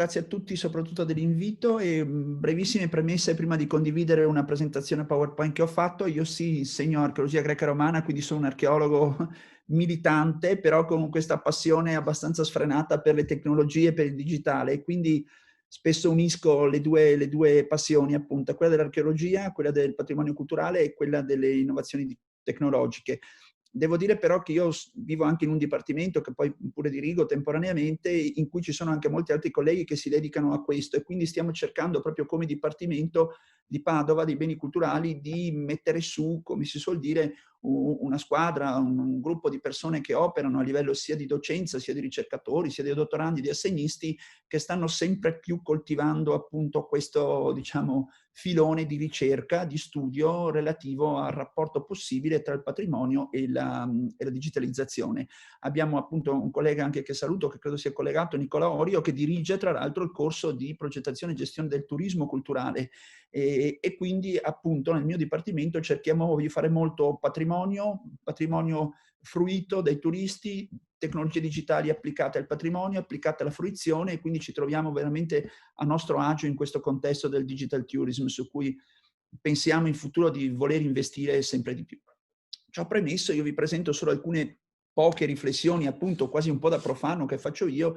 grazie a tutti soprattutto dell'invito e brevissime premesse prima di condividere una presentazione PowerPoint che ho fatto. Io sì, insegno archeologia greca romana, quindi sono un archeologo militante, però con questa passione abbastanza sfrenata per le tecnologie, per il digitale, e quindi spesso unisco le due passioni, appunto, quella dell'archeologia, quella del patrimonio culturale e quella delle innovazioni tecnologiche. Devo dire però che io vivo anche in un dipartimento che poi pure dirigo temporaneamente, in cui ci sono anche molti altri colleghi che si dedicano a questo, e quindi stiamo cercando proprio come dipartimento di Padova, dei beni culturali, di mettere su, come si suol dire, una squadra, un gruppo di persone che operano a livello sia di docenza, sia di ricercatori, sia di dottorandi, di assegnisti, che stanno sempre più coltivando appunto questo, diciamo, filone di ricerca, di studio relativo al rapporto possibile tra il patrimonio e la digitalizzazione. Abbiamo appunto un collega anche che saluto, che credo sia collegato, Nicola Orio, che dirige tra l'altro il corso di progettazione e gestione del turismo culturale, e quindi appunto nel mio dipartimento cerchiamo di fare molto patrimonio fruito dai turisti, tecnologie digitali applicate al patrimonio, applicate alla fruizione, e quindi ci troviamo veramente a nostro agio in questo contesto del digital tourism, su cui pensiamo in futuro di voler investire sempre di più. Ciò premesso, io vi presento solo alcune poche riflessioni, appunto quasi un po' da profano, che faccio io,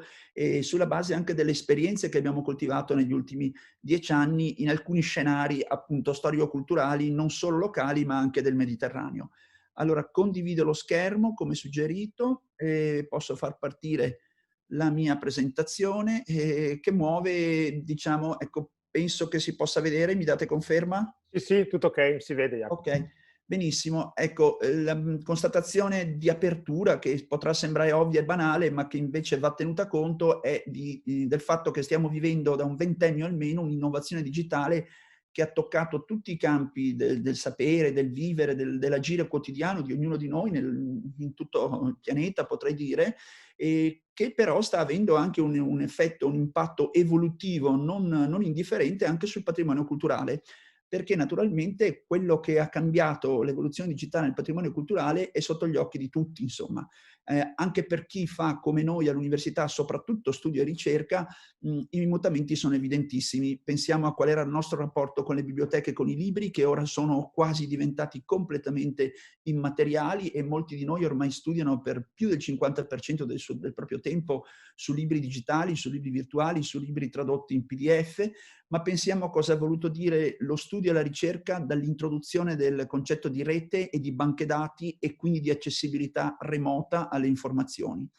sulla base anche delle esperienze che abbiamo coltivato negli ultimi 10 anni in alcuni scenari appunto storico-culturali, non solo locali ma anche del Mediterraneo. Allora condivido lo schermo come suggerito e posso far partire la mia presentazione, che muove, diciamo, ecco, penso che si possa vedere, mi date conferma? Sì, sì, tutto okay, si vede Jacopo. Okay, benissimo. Ecco, la constatazione di apertura, che potrà sembrare ovvia e banale, ma che invece va tenuta conto, è del fatto che stiamo vivendo da un ventennio almeno un'innovazione digitale che ha toccato tutti i campi del sapere, del vivere, dell'agire quotidiano di ognuno di noi in tutto il pianeta, potrei dire, che però sta avendo anche un effetto, un impatto evolutivo non indifferente anche sul patrimonio culturale, perché naturalmente quello che ha cambiato l'evoluzione digitale nel patrimonio culturale è sotto gli occhi di tutti, insomma. Anche per chi fa come noi all'università, soprattutto studio e ricerca, i mutamenti sono evidentissimi. Pensiamo a qual era il nostro rapporto con le biblioteche e con i libri, che ora sono quasi diventati completamente immateriali, e molti di noi ormai studiano per più del 50% del proprio tempo su libri digitali, su libri virtuali, su libri tradotti in PDF. Ma pensiamo a cosa ha voluto dire lo studio e la ricerca dall'introduzione del concetto di rete e di banche dati, e quindi di accessibilità remota alle informazioni.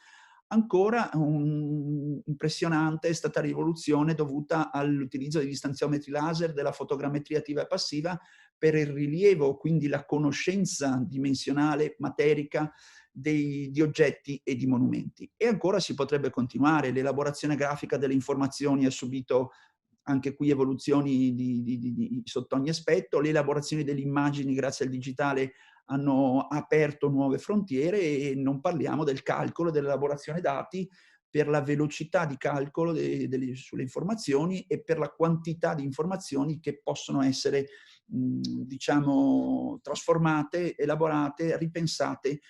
Ancora impressionante è stata la rivoluzione dovuta all'utilizzo degli stanziometri laser, della fotogrammetria attiva e passiva, per il rilievo, quindi la conoscenza dimensionale, materica, di oggetti e di monumenti. E ancora si potrebbe continuare. L'elaborazione grafica delle informazioni ha subito anche qui evoluzioni sotto ogni aspetto. Le elaborazioni delle immagini grazie al digitale hanno aperto nuove frontiere, e non parliamo del calcolo, dell'elaborazione dati, per la velocità di calcolo sulle informazioni e per la quantità di informazioni che possono essere, diciamo, trasformate, elaborate, ripensate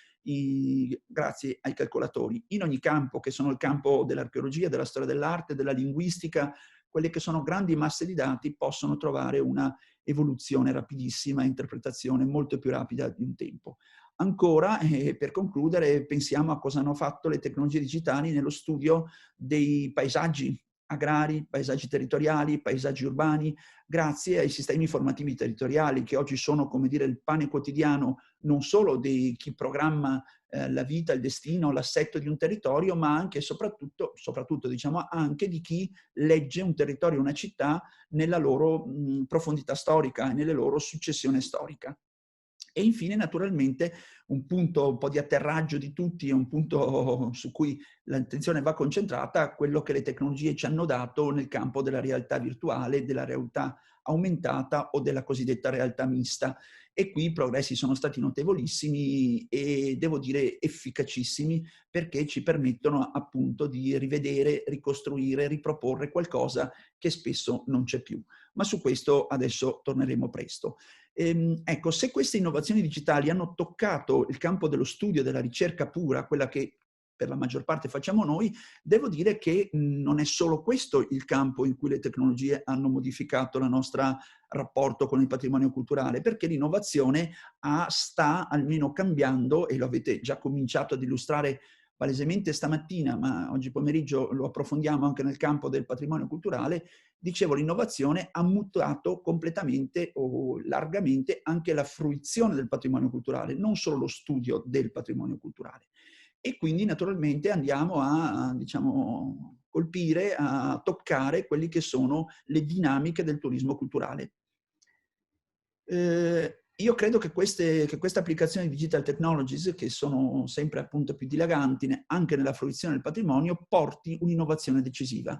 grazie ai calcolatori. In ogni campo, che sono il campo dell'archeologia, della storia dell'arte, della linguistica, quelle che sono grandi masse di dati possono trovare una evoluzione rapidissima e interpretazione molto più rapida di un tempo. Ancora, per concludere, pensiamo a cosa hanno fatto le tecnologie digitali nello studio dei paesaggi agrari, paesaggi territoriali, paesaggi urbani, grazie ai sistemi informativi territoriali, che oggi sono, come dire, il pane quotidiano non solo di chi programma la vita, il destino, l'assetto di un territorio, ma anche e soprattutto diciamo, anche di chi legge un territorio, una città, nella loro profondità storica e nelle loro successione storica. E infine, naturalmente, un punto un po' di atterraggio di tutti, e un punto su cui l'attenzione va concentrata, quello che le tecnologie ci hanno dato nel campo della realtà virtuale, della realtà aumentata o della cosiddetta realtà mista. E qui i progressi sono stati notevolissimi e, devo dire, efficacissimi, perché ci permettono appunto di rivedere, ricostruire, riproporre qualcosa che spesso non c'è più. Ma su questo adesso torneremo presto. Ecco, se queste innovazioni digitali hanno toccato il campo dello studio, della ricerca pura, quella che per la maggior parte facciamo noi, devo dire che non è solo questo il campo in cui le tecnologie hanno modificato il nostro rapporto con il patrimonio culturale, perché l'innovazione sta almeno cambiando, e lo avete già cominciato ad illustrare palesemente stamattina, ma oggi pomeriggio lo approfondiamo anche nel campo del patrimonio culturale. Dicevo, l'innovazione ha mutato completamente o largamente anche la fruizione del patrimonio culturale, non solo lo studio del patrimonio culturale. E quindi naturalmente andiamo a, diciamo, colpire, a toccare quelli che sono le dinamiche del turismo culturale. Io credo che queste applicazioni di digital technologies, che sono sempre appunto più dilaganti anche nella fruizione del patrimonio, porti un'innovazione decisiva.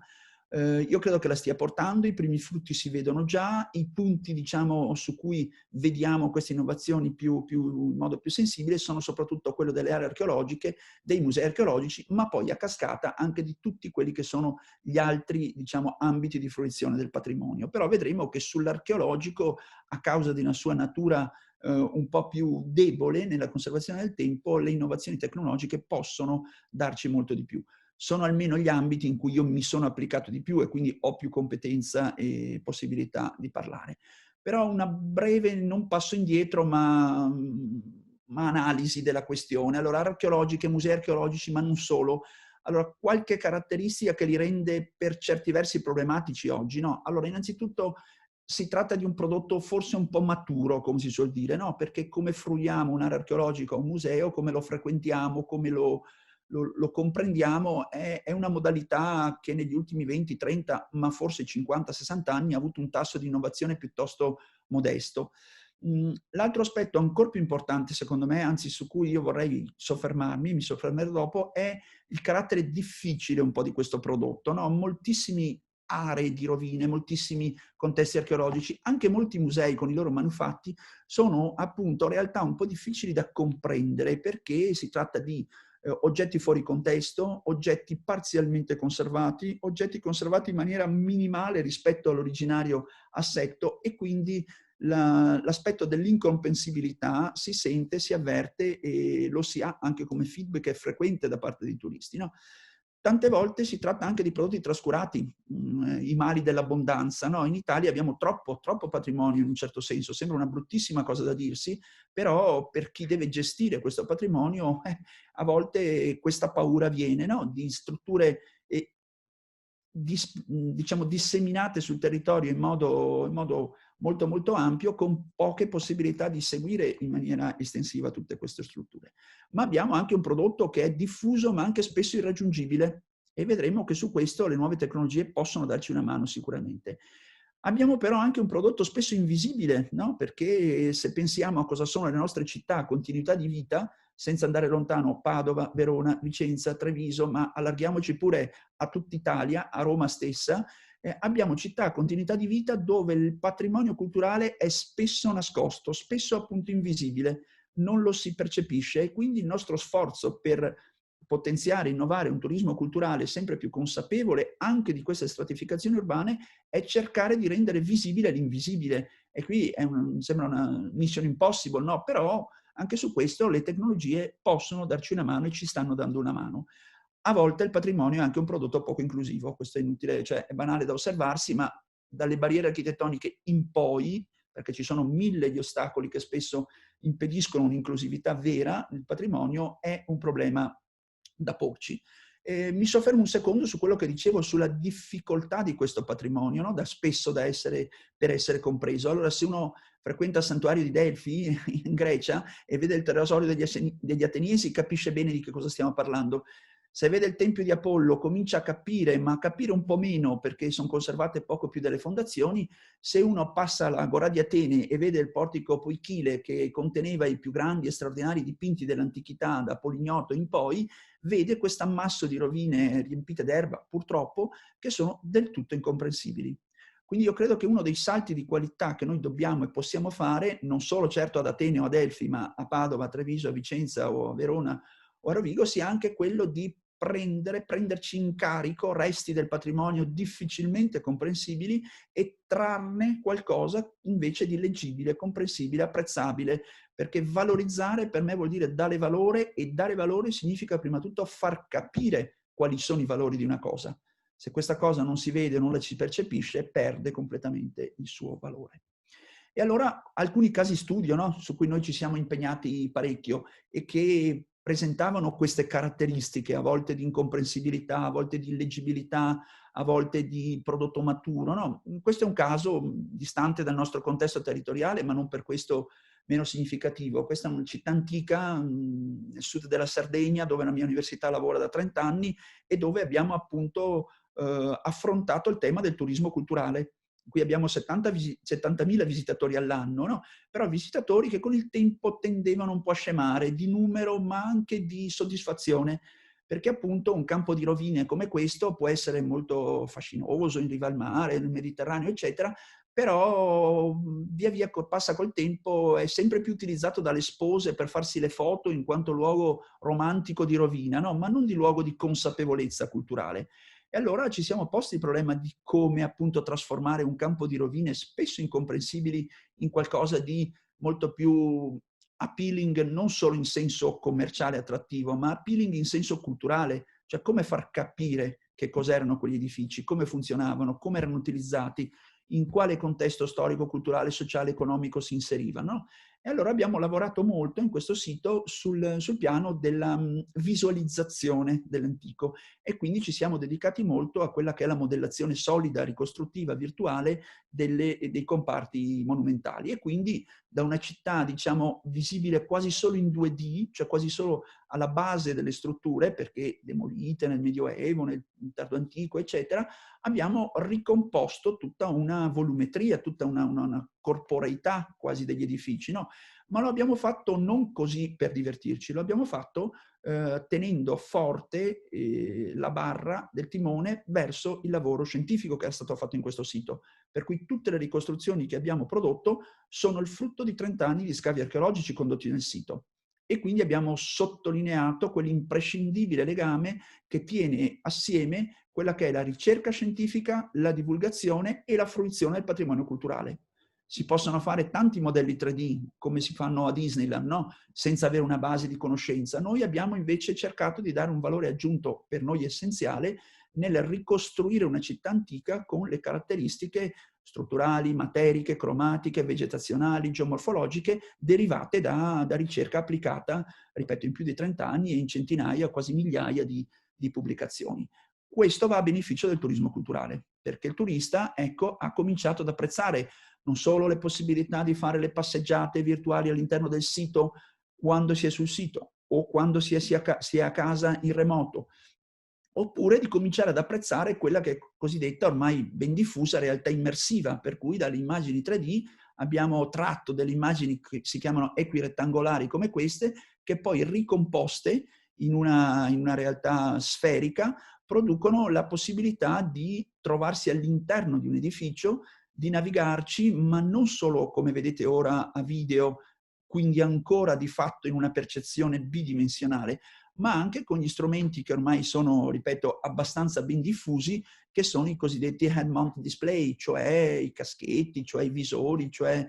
Io credo che la stia portando, i primi frutti si vedono già, i punti diciamo su cui vediamo queste innovazioni in modo più sensibile sono soprattutto quello delle aree archeologiche, dei musei archeologici, ma poi a cascata anche di tutti quelli che sono gli altri diciamo ambiti di fruizione del patrimonio. Però vedremo che sull'archeologico, a causa di una sua natura un po' più debole nella conservazione del tempo, le innovazioni tecnologiche possono darci molto di più. Sono almeno gli ambiti in cui io mi sono applicato di più e quindi ho più competenza e possibilità di parlare. Però una breve, non passo indietro, ma analisi della questione. Allora, archeologiche, musei archeologici, ma non solo. Allora, qualche caratteristica che li rende per certi versi problematici oggi, no? Allora, innanzitutto si tratta di un prodotto forse un po' maturo, come si suol dire, no? Perché come fruiamo un'area archeologica o un museo, come lo frequentiamo, come lo comprendiamo, è una modalità che negli ultimi 20, 30, ma forse 50, 60 anni ha avuto un tasso di innovazione piuttosto modesto. L'altro aspetto ancora più importante, secondo me, anzi su cui io vorrei soffermarmi, mi soffermerò dopo, è il carattere difficile un po' di questo prodotto, no? Moltissimi aree di rovine, moltissimi contesti archeologici, anche molti musei con i loro manufatti sono appunto realtà un po' difficili da comprendere perché si tratta di oggetti fuori contesto, oggetti parzialmente conservati, oggetti conservati in maniera minimale rispetto all'originario assetto e quindi l'aspetto dell'incomprensibilità si sente, si avverte e lo si ha anche come feedback che è frequente da parte dei turisti, no? Tante volte si tratta anche di prodotti trascurati, i mali dell'abbondanza, no? In Italia abbiamo troppo patrimonio in un certo senso, sembra una bruttissima cosa da dirsi, però per chi deve gestire questo patrimonio, a volte questa paura viene, no? Di strutture diciamo disseminate sul territorio in modo molto molto ampio, con poche possibilità di seguire in maniera estensiva tutte queste strutture. Ma abbiamo anche un prodotto che è diffuso ma anche spesso irraggiungibile e vedremo che su questo le nuove tecnologie possono darci una mano sicuramente. Abbiamo però anche un prodotto spesso invisibile, no? Perché se pensiamo a cosa sono le nostre città, continuità di vita, senza andare lontano, Padova, Verona, Vicenza, Treviso, ma allarghiamoci pure a tutta Italia, a Roma stessa, abbiamo città a continuità di vita dove il patrimonio culturale è spesso nascosto, spesso appunto invisibile, non lo si percepisce e quindi il nostro sforzo per potenziare, innovare un turismo culturale sempre più consapevole anche di queste stratificazioni urbane è cercare di rendere visibile l'invisibile. E qui sembra una mission impossible, no? Però anche su questo le tecnologie possono darci una mano e ci stanno dando una mano. A volte il patrimonio è anche un prodotto poco inclusivo, questo è inutile, cioè è banale da osservarsi, ma dalle barriere architettoniche in poi, perché ci sono mille di ostacoli che spesso impediscono un'inclusività vera, il patrimonio è un problema da porci. Mi soffermo un secondo su quello che dicevo sulla difficoltà di questo patrimonio, no? Spesso per essere compreso. Allora, se uno frequenta il santuario di Delfi in Grecia e vede il tesoro degli Ateniesi, capisce bene di che cosa stiamo parlando. Se vede il Tempio di Apollo comincia a capire, ma a capire un po' meno perché sono conservate poco più delle fondazioni. Se uno passa all'Agora di Atene e vede il portico Poichile che conteneva i più grandi e straordinari dipinti dell'antichità da Polignoto in poi, vede questo ammasso di rovine riempite d'erba, purtroppo, che sono del tutto incomprensibili. Quindi io credo che uno dei salti di qualità che noi dobbiamo e possiamo fare, non solo certo ad Atene o a Delfi, ma a Padova, a Treviso, a Vicenza o a Verona o a Rovigo, sia anche quello di prenderci in carico resti del patrimonio difficilmente comprensibili e trarne qualcosa invece di leggibile, comprensibile, apprezzabile, perché valorizzare per me vuol dire dare valore, e dare valore significa prima di tutto far capire quali sono i valori di una cosa. Se questa cosa non si vede, non la si percepisce, perde completamente il suo valore. E allora alcuni casi studio, no, su cui noi ci siamo impegnati parecchio e che presentavano queste caratteristiche, a volte di incomprensibilità, a volte di illeggibilità, a volte di prodotto maturo. No? Questo è un caso distante dal nostro contesto territoriale, ma non per questo meno significativo. Questa è una città antica nel sud della Sardegna, dove la mia università lavora da 30 anni e dove abbiamo appunto affrontato il tema del turismo culturale. Qui abbiamo 70.000 visitatori all'anno, no? Però visitatori che con il tempo tendevano un po' a scemare di numero, ma anche di soddisfazione, perché appunto un campo di rovine come questo può essere molto fascinoso in riva al mare, nel Mediterraneo, eccetera, però via via passa col tempo, è sempre più utilizzato dalle spose per farsi le foto in quanto luogo romantico di rovina, no? Ma non di luogo di consapevolezza culturale. E allora ci siamo posti il problema di come appunto trasformare un campo di rovine spesso incomprensibili in qualcosa di molto più appealing, non solo in senso commerciale attrattivo, ma appealing in senso culturale, cioè come far capire che cos'erano quegli edifici, come funzionavano, come erano utilizzati, in quale contesto storico, culturale, sociale, economico si inserivano. E allora abbiamo lavorato molto in questo sito sul piano della visualizzazione dell'antico, e quindi ci siamo dedicati molto a quella che è la modellazione solida, ricostruttiva, virtuale dei comparti monumentali. E quindi da una città, diciamo, visibile quasi solo in 2D, cioè quasi solo alla base delle strutture, perché demolite nel Medioevo, nel tardo antico, eccetera, abbiamo ricomposto tutta una volumetria, tutta una corporeità quasi degli edifici, no? Ma lo abbiamo fatto non così per divertirci, lo abbiamo fatto tenendo forte la barra del timone verso il lavoro scientifico che è stato fatto in questo sito. Per cui tutte le ricostruzioni che abbiamo prodotto sono il frutto di 30 anni di scavi archeologici condotti nel sito. E quindi abbiamo sottolineato quell'imprescindibile legame che tiene assieme quella che è la ricerca scientifica, la divulgazione e la fruizione del patrimonio culturale. Si possono fare tanti modelli 3D, come si fanno a Disneyland, no? Senza avere una base di conoscenza. Noi abbiamo invece cercato di dare un valore aggiunto per noi essenziale nel ricostruire una città antica con le caratteristiche strutturali, materiche, cromatiche, vegetazionali, geomorfologiche derivate da ricerca applicata, ripeto, in più di 30 anni e in centinaia, quasi migliaia di pubblicazioni. Questo va a beneficio del turismo culturale, perché il turista, ecco, ha cominciato ad apprezzare non solo le possibilità di fare le passeggiate virtuali all'interno del sito quando si è sul sito o quando si è a casa in remoto, oppure di cominciare ad apprezzare quella che è cosiddetta ormai ben diffusa realtà immersiva, per cui dalle immagini 3D abbiamo tratto delle immagini che si chiamano equirettangolari come queste, che poi ricomposte in una realtà sferica producono la possibilità di trovarsi all'interno di un edificio, di navigarci, ma non solo come vedete ora a video, quindi ancora di fatto in una percezione bidimensionale, ma anche con gli strumenti che ormai sono, ripeto, abbastanza ben diffusi, che sono i cosiddetti head-mount display, cioè i caschetti, cioè i visori, cioè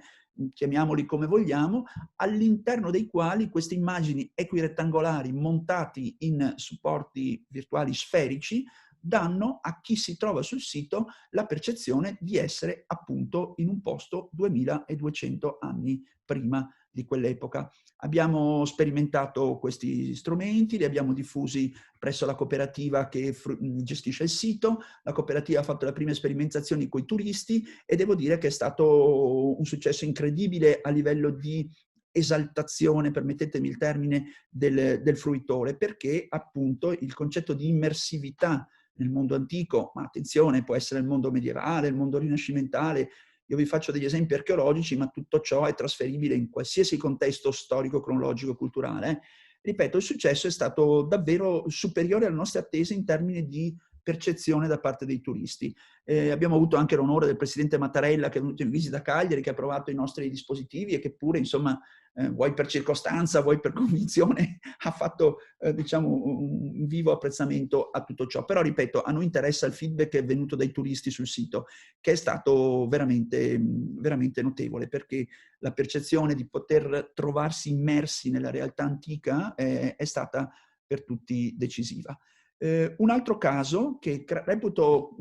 chiamiamoli come vogliamo, all'interno dei quali queste immagini equirettangolari montati in supporti virtuali sferici danno a chi si trova sul sito la percezione di essere appunto in un posto 2200 anni prima di quell'epoca. Abbiamo sperimentato questi strumenti, li abbiamo diffusi presso la cooperativa che gestisce il sito. La cooperativa ha fatto le prime sperimentazioni con i turisti e devo dire che è stato un successo incredibile a livello di esaltazione, permettetemi il termine, del fruitore, perché appunto il concetto di immersività nel mondo antico, ma attenzione, può essere il mondo medievale, il mondo rinascimentale, io vi faccio degli esempi archeologici, ma tutto ciò è trasferibile in qualsiasi contesto storico, cronologico, culturale. Ripeto, il successo è stato davvero superiore alle nostre attese in termini di percezione da parte dei turisti. Abbiamo avuto anche l'onore del presidente Mattarella, che è venuto in visita a Cagliari, che ha provato i nostri dispositivi e che pure, insomma, vuoi per circostanza, vuoi per convinzione, ha fatto diciamo un vivo apprezzamento a tutto ciò. Però ripeto, a noi interessa il feedback che è venuto dai turisti sul sito, che è stato veramente, veramente notevole, perché la percezione di poter trovarsi immersi nella realtà antica è stata per tutti decisiva. Un altro caso che reputo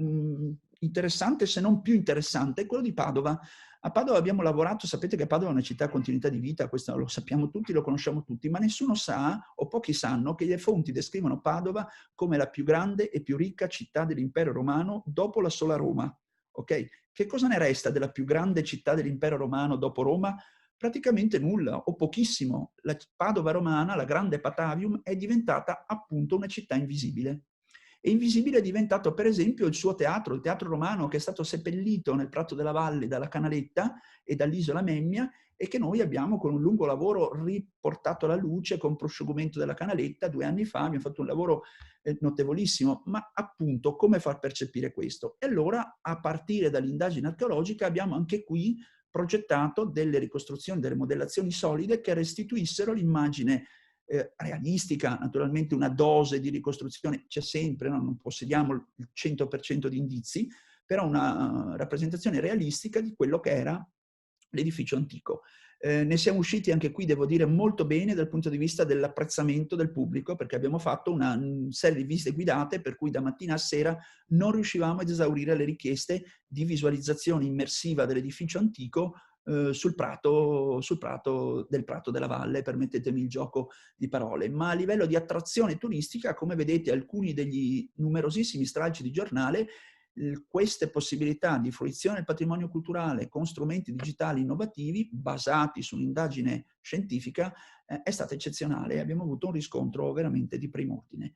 interessante, se non più interessante, è quello di Padova. A Padova abbiamo lavorato, sapete che Padova è una città a continuità di vita, questo lo sappiamo tutti, lo conosciamo tutti, ma nessuno sa, o pochi sanno, che le fonti descrivono Padova come la più grande e più ricca città dell'impero romano dopo la sola Roma. Okay? Che cosa ne resta della più grande città dell'impero romano dopo Roma? Praticamente nulla o pochissimo. La Padova romana, la grande Patavium, è diventata appunto una città invisibile. E invisibile è diventato per esempio il suo teatro, il teatro romano, che è stato seppellito nel Prato della Valle dalla Canaletta e dall'isola Memmia, e che noi abbiamo con un lungo lavoro riportato alla luce con prosciugumento della Canaletta 2 anni fa. Abbiamo fatto un lavoro notevolissimo, ma appunto come far percepire questo? E allora, a partire dall'indagine archeologica, abbiamo anche qui progettato delle ricostruzioni, delle modellazioni solide che restituissero l'immagine realistica. Naturalmente una dose di ricostruzione c'è sempre, no? Non possediamo il 100% di indizi, però una rappresentazione realistica di quello che era l'edificio antico. Ne siamo usciti anche qui, devo dire, molto bene dal punto di vista dell'apprezzamento del pubblico, perché abbiamo fatto una serie di visite guidate per cui da mattina a sera non riuscivamo ad esaurire le richieste di visualizzazione immersiva dell'edificio antico sul prato del Prato della Valle, permettetemi il gioco di parole. Ma a livello di attrazione turistica, come vedete, alcuni degli numerosissimi stralci di giornale, queste possibilità di fruizione del patrimonio culturale con strumenti digitali innovativi basati su un'indagine scientifica è stata eccezionale, e abbiamo avuto un riscontro veramente di primo ordine.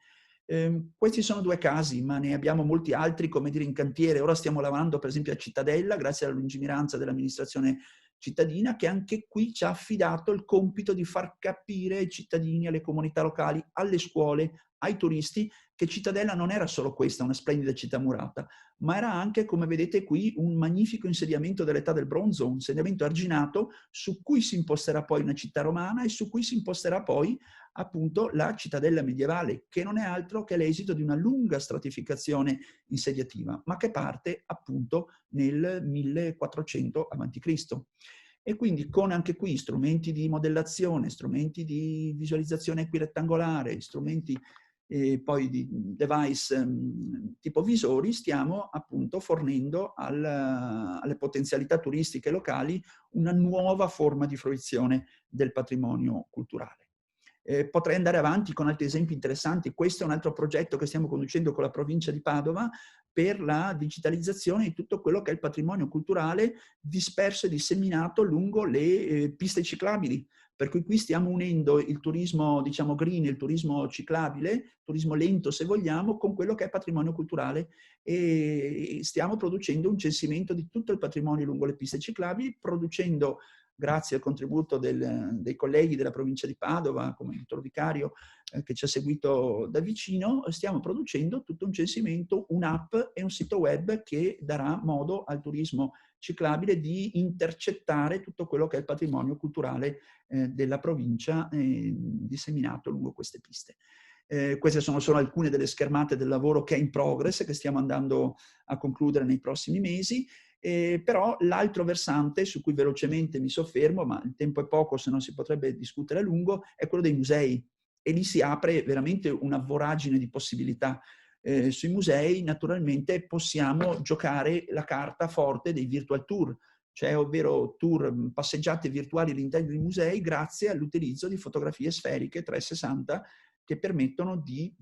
Questi sono 2 casi, ma ne abbiamo molti altri, come dire, in cantiere. Ora stiamo lavorando per esempio a Cittadella, grazie alla lungimiranza dell'amministrazione cittadina, che anche qui ci ha affidato il compito di far capire ai cittadini, alle comunità locali, alle scuole, ai turisti, che Cittadella non era solo questa, una splendida città murata, ma era anche, come vedete qui, un magnifico insediamento dell'età del bronzo, un insediamento arginato su cui si imposterà poi una città romana e su cui si imposterà poi appunto la cittadella medievale, che non è altro che l'esito di una lunga stratificazione insediativa, ma che parte appunto nel 1400 a.C. E quindi con anche qui strumenti di modellazione, strumenti di visualizzazione equirettangolare, strumenti poi di device tipo visori, stiamo appunto fornendo alle potenzialità turistiche locali una nuova forma di fruizione del patrimonio culturale. Potrei andare avanti con altri esempi interessanti. Questo è un altro progetto che stiamo conducendo con la provincia di Padova per la digitalizzazione di tutto quello che è il patrimonio culturale disperso e disseminato lungo le piste ciclabili. Per cui qui stiamo unendo il turismo, diciamo, green, il turismo ciclabile, turismo lento se vogliamo, con quello che è patrimonio culturale, e stiamo producendo un censimento di tutto il patrimonio lungo le piste ciclabili, producendo, grazie al contributo dei colleghi della provincia di Padova, come il dottor Vicario, che ci ha seguito da vicino, stiamo producendo tutto un censimento, un'app e un sito web che darà modo al turismo ciclabile di intercettare tutto quello che è il patrimonio culturale della provincia disseminato lungo queste piste. Queste sono solo alcune delle schermate del lavoro che è in progress, che stiamo andando a concludere nei prossimi mesi. Però l'altro versante, su cui velocemente mi soffermo, ma il tempo è poco, se no si potrebbe discutere a lungo, è quello dei musei. E lì si apre veramente una voragine di possibilità. Sui musei naturalmente possiamo giocare la carta forte dei virtual tour, cioè ovvero tour, passeggiate virtuali all'interno dei musei grazie all'utilizzo di fotografie sferiche 360 che permettono di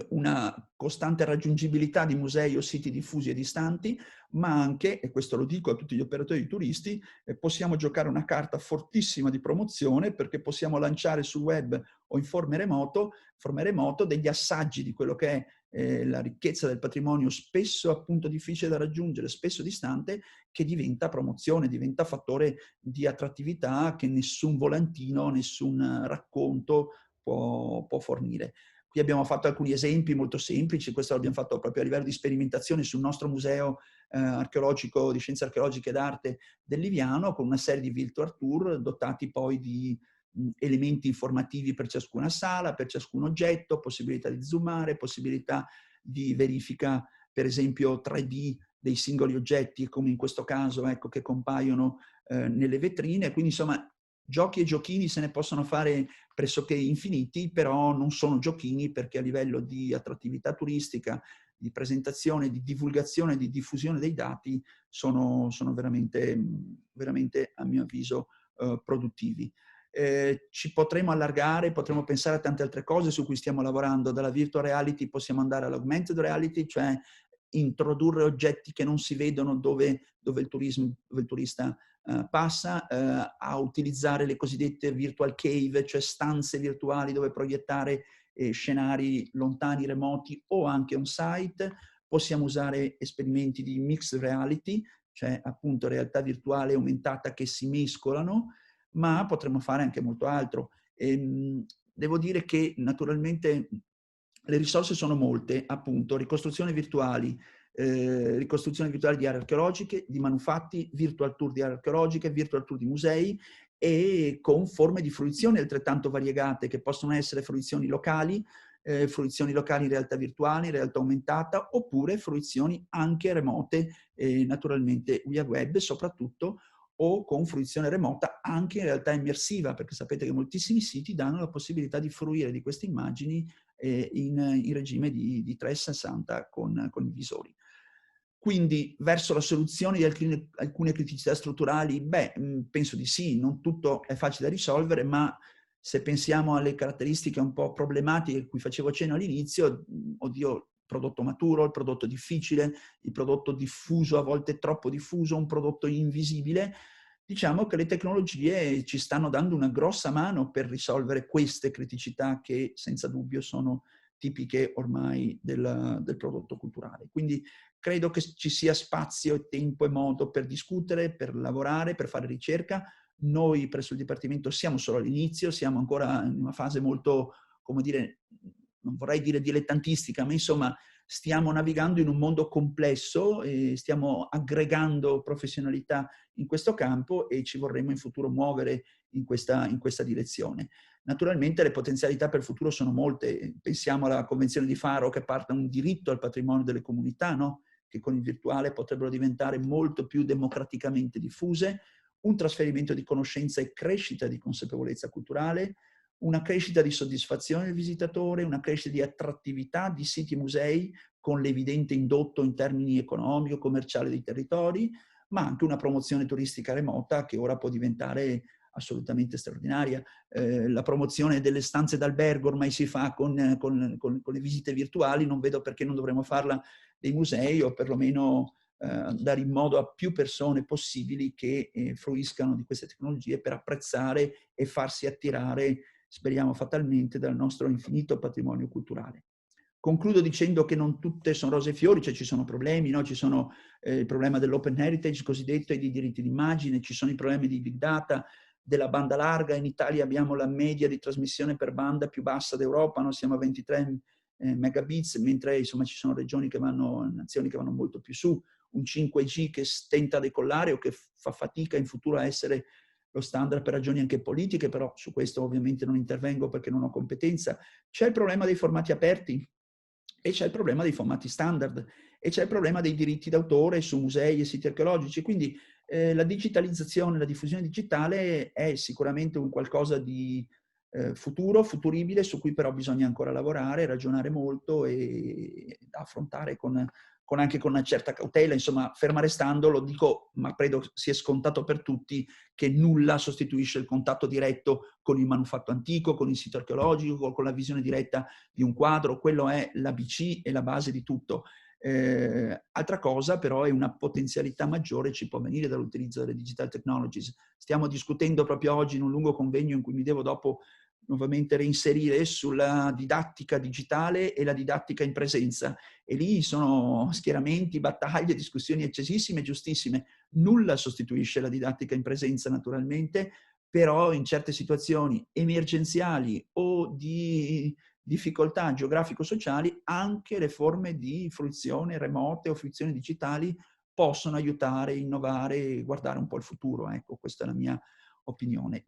una costante raggiungibilità di musei o siti diffusi e distanti, ma anche, e questo lo dico a tutti gli operatori turisti, possiamo giocare una carta fortissima di promozione, perché possiamo lanciare sul web o in forma remoto degli assaggi di quello che è la ricchezza del patrimonio, spesso appunto difficile da raggiungere, spesso distante, che diventa promozione, diventa fattore di attrattività che nessun volantino, nessun racconto può fornire. Qui abbiamo fatto alcuni esempi molto semplici, questo l'abbiamo fatto proprio a livello di sperimentazione sul nostro museo archeologico di scienze archeologiche d'arte del Liviano, con una serie di virtual tour dotati poi di elementi informativi per ciascuna sala, per ciascun oggetto, possibilità di zoomare, possibilità di verifica, per esempio 3D dei singoli oggetti, come in questo caso, ecco, che compaiono nelle vetrine. Quindi insomma giochi e giochini se ne possono fare pressoché infiniti, però non sono giochini, perché a livello di attrattività turistica, di presentazione, di divulgazione, di diffusione dei dati sono veramente, veramente, a mio avviso, produttivi. Ci potremo allargare, potremo pensare a tante altre cose su cui stiamo lavorando. Dalla virtual reality possiamo andare all'augmented reality, cioè introdurre oggetti che non si vedono dove il turista passa, a utilizzare le cosiddette virtual cave, cioè stanze virtuali dove proiettare scenari lontani, remoti o anche on-site. Possiamo usare esperimenti di mixed reality, cioè appunto realtà virtuale e aumentata che si mescolano, ma potremmo fare anche molto altro. Devo dire che naturalmente le risorse sono molte, appunto, ricostruzioni virtuali di aree archeologiche, di manufatti, virtual tour di aree archeologiche, virtual tour di musei, e con forme di fruizione altrettanto variegate, che possono essere fruizioni locali in realtà virtuale, in realtà aumentata, oppure fruizioni anche remote, naturalmente via web soprattutto, o con fruizione remota anche in realtà immersiva, perché sapete che moltissimi siti danno la possibilità di fruire di queste immagini in regime di 360 con i visori. Quindi verso la soluzione di alcune criticità strutturali, penso di sì, non tutto è facile da risolvere, ma se pensiamo alle caratteristiche un po' problematiche a cui facevo cenno all'inizio, oddio, il prodotto maturo, il prodotto difficile, il prodotto diffuso, a volte troppo diffuso, un prodotto invisibile, diciamo che le tecnologie ci stanno dando una grossa mano per risolvere queste criticità che senza dubbio sono tipiche ormai del prodotto culturale. Quindi credo che ci sia spazio, tempo e modo per discutere, per lavorare, per fare ricerca. Noi presso il Dipartimento siamo solo all'inizio, siamo ancora in una fase molto, come dire, non vorrei dire dilettantistica, ma insomma stiamo navigando in un mondo complesso e stiamo aggregando professionalità in questo campo e ci vorremmo in futuro muovere in questa direzione. Naturalmente le potenzialità per il futuro sono molte. Pensiamo alla Convenzione di Faro che parla un diritto al patrimonio delle comunità, no? Che con il virtuale potrebbero diventare molto più democraticamente diffuse, un trasferimento di conoscenza e crescita di consapevolezza culturale, una crescita di soddisfazione del visitatore, una crescita di attrattività di siti e musei con l'evidente indotto in termini economico, commerciale dei territori, ma anche una promozione turistica remota che ora può diventare assolutamente straordinaria. La promozione delle stanze d'albergo ormai si fa con le visite virtuali, non vedo perché non dovremmo farla dei musei, o perlomeno dare in modo a più persone possibili che fruiscano di queste tecnologie per apprezzare e farsi attirare, speriamo fatalmente, dal nostro infinito patrimonio culturale. Concludo dicendo che non tutte sono rose e fiori, cioè ci sono problemi, no? Ci sono il problema dell'open heritage cosiddetto e dei diritti d'immagine, ci sono i problemi di big data, della banda larga. In Italia abbiamo la media di trasmissione per banda più bassa d'Europa, no? Siamo a 23 megabits, mentre insomma ci sono regioni che vanno, nazioni che vanno molto più su, un 5G che stenta a decollare o che fa fatica in futuro a essere lo standard per ragioni anche politiche, però su questo ovviamente non intervengo perché non ho competenza. C'è il problema dei formati aperti e c'è il problema dei formati standard e c'è il problema dei diritti d'autore su musei e siti archeologici. Quindi la digitalizzazione, la diffusione digitale è sicuramente un qualcosa di futuro, futuribile, su cui però bisogna ancora lavorare, ragionare molto e affrontare anche con una certa cautela. Insomma, ferma restando, lo dico, ma credo sia scontato per tutti, che nulla sostituisce il contatto diretto con il manufatto antico, con il sito archeologico, con la visione diretta di un quadro. Quello è l'ABC e la base di tutto. Altra cosa però è una potenzialità maggiore ci può venire dall'utilizzo delle digital technologies. Stiamo discutendo proprio oggi in un lungo convegno in cui mi devo dopo nuovamente reinserire sulla didattica digitale e la didattica in presenza, e lì sono schieramenti, battaglie, discussioni accesissime e giustissime. Nulla sostituisce la didattica in presenza naturalmente, però in certe situazioni emergenziali o di difficoltà geografico-sociali, anche le forme di fruizione remote o fruizioni digitali possono aiutare, innovare e guardare un po' il futuro. Ecco, questa è la mia opinione.